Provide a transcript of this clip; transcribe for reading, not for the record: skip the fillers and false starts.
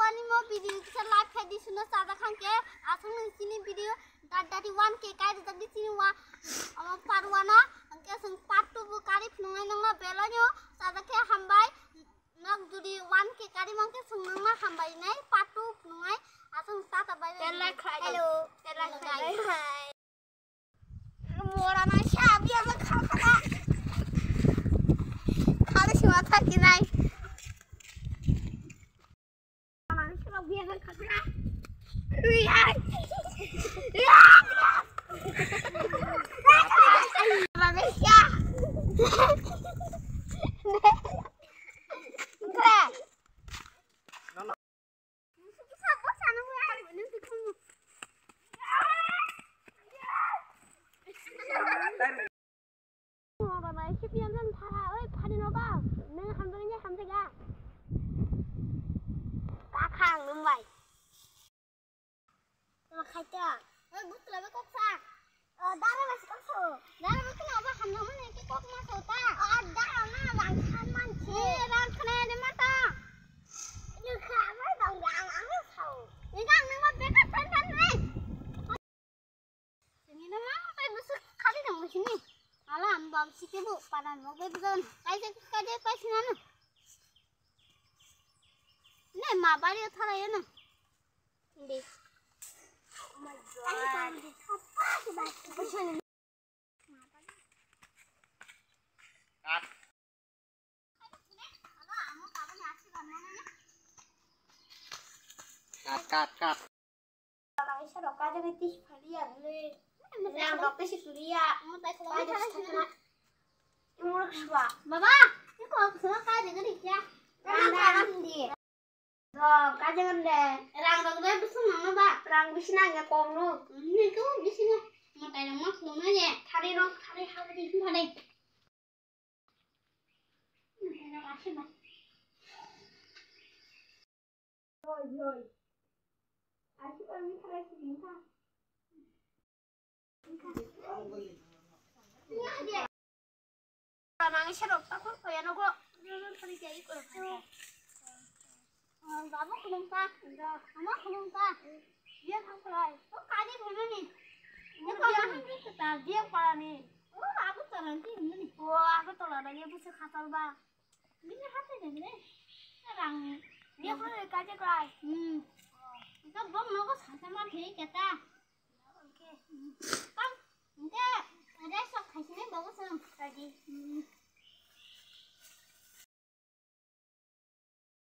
Parwani mo video kita live kai di suna sada khangke asung nang sini video dari 1k kai di sini wa Parwana angke sung part 2 bu kari phungai nang belanyo sada ke hambai nak judi 1k kari mangke sung nang hambai nai part 2 phungai asung sada bai hello hi mora na shabi ama khakha khale sima thaki nai biar kakak. Lihat. Malaysia. Keren. Siapa sana mau hari ini kamu? Orang Malaysia piangan para, pada noba. Neng hamburnya hamburga. Khang đúng vậy mà khai chưa bút là với cốc xa đá nó là cốc sổ đá nó cái nào mà hầm nó này cái cốc nó sổ ta đá nó làm khăn man chi đang khăn này mà ta như khá với đồng dạng ăn nó sầu đi đang nó mà biết cái thân thân này ini nama kayak besar kali dong di sini alam bab sih bu pada mau betul kayak sini mana nih mah bari thara ya na ini oh my god kat orang isa roka jadi tis kalian le yang dokter si Surya mau tay kalau aja mau keswa baba ini kok kesana kayak dengan dia rang di rồi cá chân đề rang đầu đấy biết không nó ba rang biết nào nghe con luôn này cứ biết xin mà tay nó mắc luôn đó nha thay đi nó thay đi thay đi nó cá xin này rồi ai chịu ăn cái thay gì ta mang cái đồ tao không phải nó có nó thay cái của Bapak belum tak, mama belum tak. Dia sampai, oh kali belum nih. Ini kalau nanti kita dia pada nih. Oh aku tuh nanti ini. Wah aku tuh lagi bisa kasar bah. Ini hati deh nih. Sekarang dia kalau kaje kerai. Kita bom nopo sama ठीक है ता. Oke. Kam, nanti ada sok kasihnya bagus dong tadi.